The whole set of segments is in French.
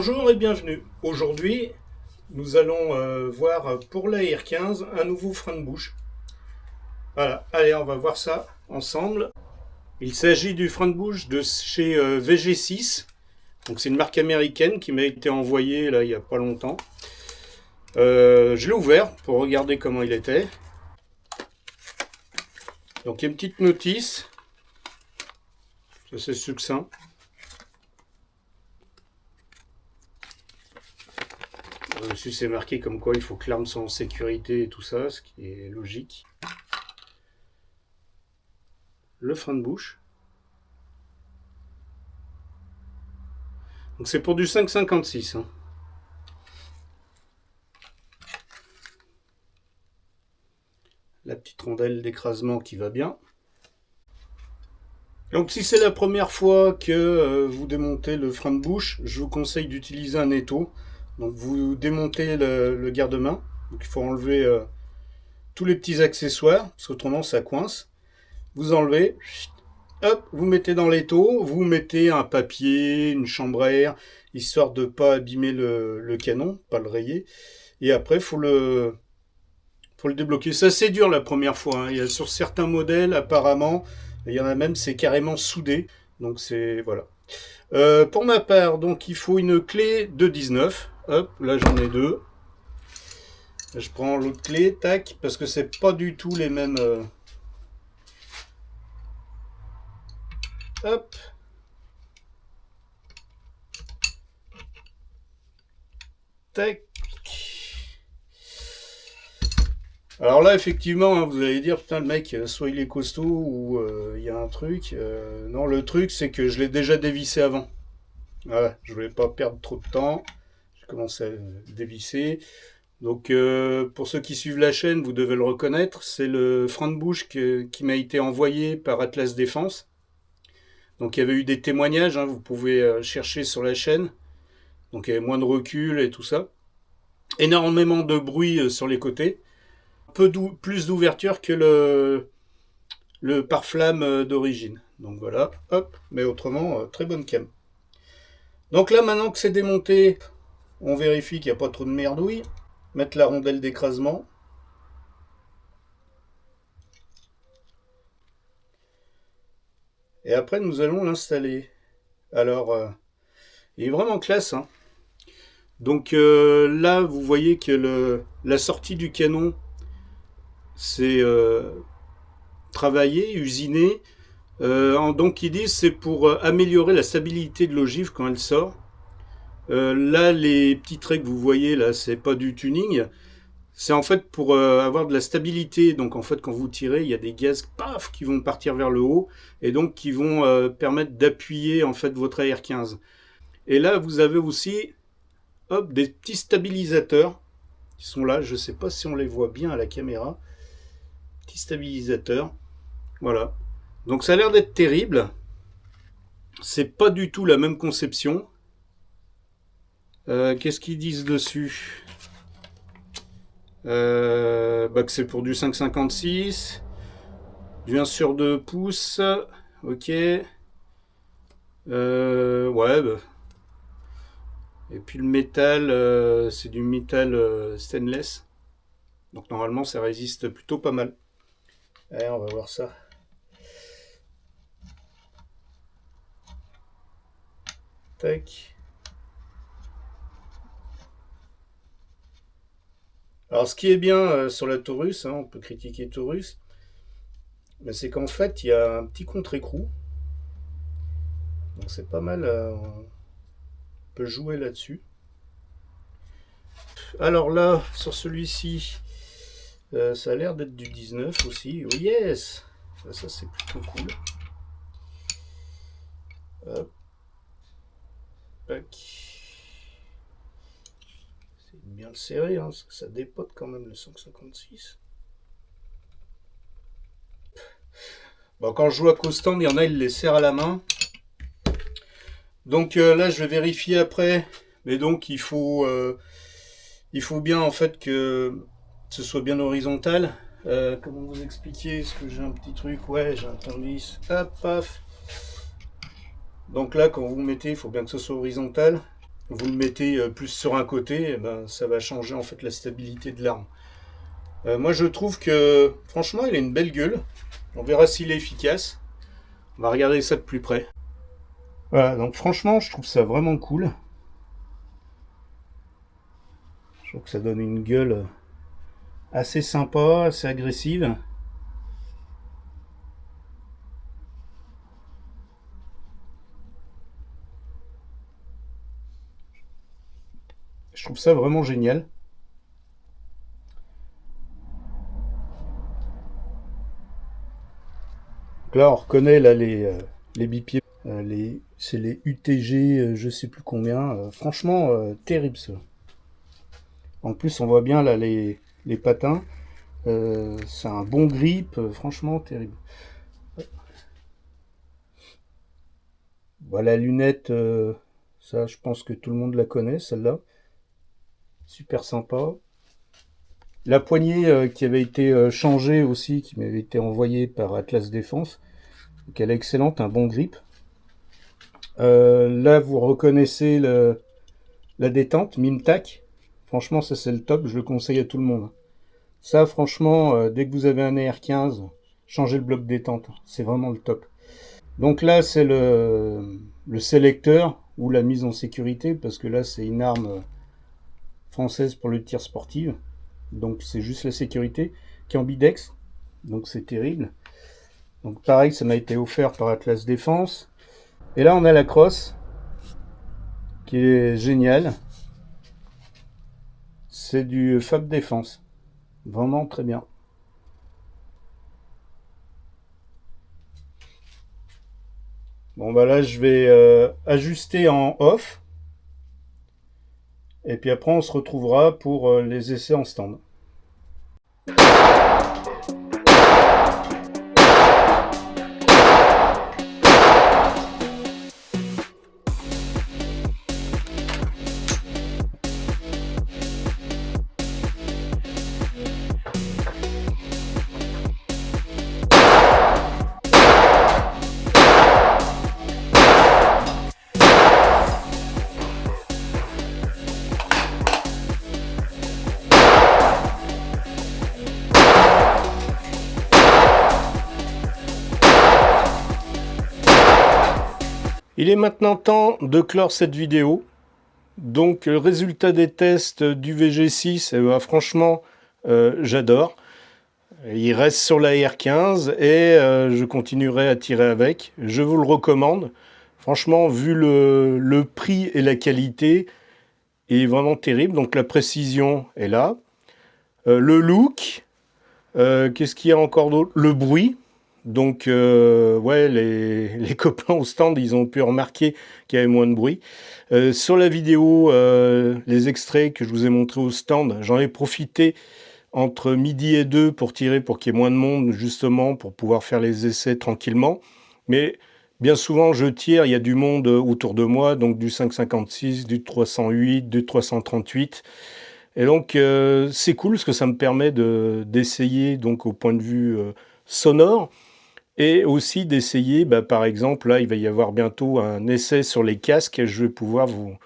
Bonjour et bienvenue. Aujourd'hui, nous allons voir pour la R15 un nouveau frein de bouche. Voilà, allez, on va voir ça ensemble. Il s'agit du frein de bouche de chez VG6. Donc c'est une marque américaine qui m'a été envoyée là il n'y a pas longtemps. Je l'ai ouvert pour regarder comment il était. Donc il y a une petite notice. Ça c'est succinct. Dessus c'est marqué comme quoi il faut que l'arme soit en sécurité et tout ça, ce qui est logique. Le frein de bouche. Donc c'est pour du 5,56. Hein. La petite rondelle d'écrasement qui va bien. Donc si c'est la première fois que vous démontez le frein de bouche, je vous conseille d'utiliser un étau. Donc vous démontez le garde-main. Donc il faut enlever tous les petits accessoires, parce qu'autrement ça coince. Vous enlevez, hop, vous mettez dans l'étau, vous mettez un papier, une chambre à air, histoire de ne pas abîmer le canon, pas le rayer. Et après, faut le débloquer. C'est assez dur la première fois. Hein. Il y a sur certains modèles, apparemment, il y en a même, c'est carrément soudé. Donc c'est voilà. Pour ma part, donc il faut une clé de 19. Hop, là j'en ai deux. Je prends l'autre clé, tac, parce que c'est pas du tout les mêmes. Hop. Tac. Alors là, effectivement, hein, vous allez dire, putain, le mec, soit il est costaud ou il y a un truc. Non, le truc, c'est que je l'ai déjà dévissé avant. Voilà, je voulais pas perdre trop de temps. J'ai commencé à dévisser. Donc, pour ceux qui suivent la chaîne, vous devez le reconnaître. C'est le frein de bouche qui m'a été envoyé par Atlas Défense. Donc, il y avait eu des témoignages. Hein, vous pouvez chercher sur la chaîne. Donc, il y avait moins de recul et tout ça. Énormément de bruit sur les côtés. Plus d'ouverture que le pare-flamme d'origine. Donc voilà, hop, mais autrement, très bonne cam. Donc là, maintenant que c'est démonté, on vérifie qu'il n'y a pas trop de merdouille. Mettre la rondelle d'écrasement. Et après, nous allons l'installer. Alors, il est vraiment classe. Hein. Donc là, vous voyez que la sortie du canon, c'est travaillé, usiné. Donc ils disent c'est pour améliorer la stabilité de l'ogive quand elle sort. Là, les petits traits que vous voyez là, c'est pas du tuning. C'est en fait pour avoir de la stabilité. Donc en fait, quand vous tirez, il y a des gaz paf qui vont partir vers le haut et donc qui vont permettre d'appuyer en fait votre AR-15. Et là, vous avez aussi hop, des petits stabilisateurs qui sont là. Je sais pas si on les voit bien à la caméra. Petits stabilisateurs. Voilà. Donc ça a l'air d'être terrible. C'est pas du tout la même conception. Qu'est-ce qu'ils disent dessus que c'est pour du 5,56. Du 1 sur 2 pouces. Ok. Ouais. Bah. Et puis le métal, c'est du métal stainless. Donc normalement ça résiste plutôt pas mal. Allez, on va voir ça. Tac. Alors ce qui est bien sur la Taurus, hein, on peut critiquer Taurus, mais c'est qu'en fait il y a un petit contre-écrou. Donc c'est pas mal, on peut jouer là-dessus. Alors là, sur celui-ci, ça a l'air d'être du 19 aussi. Oh yes! Ça c'est plutôt cool. Hop. Tac. C'est bien le serrer, hein, parce que ça dépote quand même le 5,56. Bon, quand je joue à Costan, il y en a, ils les serrent à la main. Donc là, je vais vérifier après. Mais donc, il faut bien en fait que ce soit bien horizontal. Comment vous expliquer? Est-ce que j'ai un petit truc? Ouais, j'ai un tournevis. Hop, paf. Donc là, quand vous mettez, il faut bien que ce soit horizontal. vous le mettez plus sur un côté, et ben, ça va changer en fait la stabilité de l'arme. Moi je trouve que franchement il a une belle gueule. On verra s'il est efficace. On va regarder ça de plus près. Voilà, donc franchement je trouve ça vraiment cool. Je trouve que ça donne une gueule assez sympa, assez agressive. Je trouve ça vraiment génial. Donc là, on reconnaît là, les bipieds. C'est les UTG, je sais plus combien. Franchement, terrible ça. En plus, on voit bien là les patins. C'est un bon grip, franchement terrible. Voilà, la lunette, ça je pense que tout le monde la connaît, celle-là. Super sympa. La poignée qui avait été changée aussi, qui m'avait été envoyée par Atlas Défense. Donc elle est excellente, un bon grip. Là, vous reconnaissez la détente, Mimtac. Franchement, ça c'est le top, je le conseille à tout le monde. Ça, franchement, dès que vous avez un AR-15, changez le bloc détente. C'est vraiment le top. Donc là, c'est le sélecteur ou la mise en sécurité, parce que là, c'est une arme française pour le tir sportif. Donc c'est juste la sécurité qui est ambidex. Donc c'est terrible. Donc pareil, ça m'a été offert par Atlas Défense. Et là, on a la crosse, qui est géniale. C'est du Fab Défense. Vraiment très bien. Bon bah là je vais ajuster en off. Et puis après on se retrouvera pour les essais en stand. Il est maintenant temps de clore cette vidéo. Donc le résultat des tests du VG6, franchement, j'adore. Il reste sur la R15 et je continuerai à tirer avec. Je vous le recommande. Franchement, vu le prix et la qualité, il est vraiment terrible. Donc la précision est là. Le look, qu'est-ce qu'il y a encore d'autre? Le bruit. Donc, ouais, les copains au stand, ils ont pu remarquer qu'il y avait moins de bruit. Sur la vidéo, les extraits que je vous ai montrés au stand, j'en ai profité entre midi et 2 pour tirer, pour qu'il y ait moins de monde, justement, pour pouvoir faire les essais tranquillement. Mais bien souvent, je tire, il y a du monde autour de moi, donc du 5,56, du 308, du 338. Et donc, c'est cool, parce que ça me permet d'essayer, donc au point de vue sonore, et aussi d'essayer, par exemple, là, il va y avoir bientôt un essai sur les casques, et je vais pouvoir vous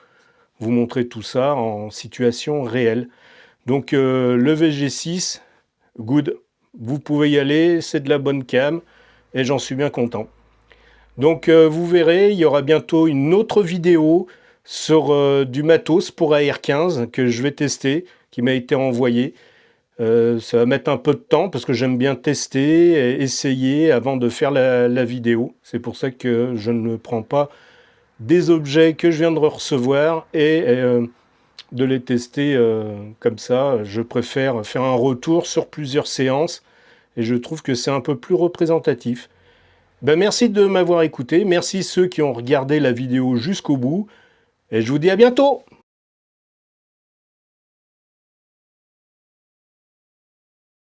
montrer tout ça en situation réelle. Donc, le VG6, good, vous pouvez y aller, c'est de la bonne cam, et j'en suis bien content. Donc, vous verrez, il y aura bientôt une autre vidéo sur du matos pour AR-15 que je vais tester, qui m'a été envoyé. Ça va mettre un peu de temps parce que j'aime bien tester et essayer avant de faire la vidéo. C'est pour ça que je ne prends pas des objets que je viens de recevoir et de les tester comme ça. Je préfère faire un retour sur plusieurs séances et je trouve que c'est un peu plus représentatif. Merci de m'avoir écouté. Merci ceux qui ont regardé la vidéo jusqu'au bout. Et je vous dis à bientôt!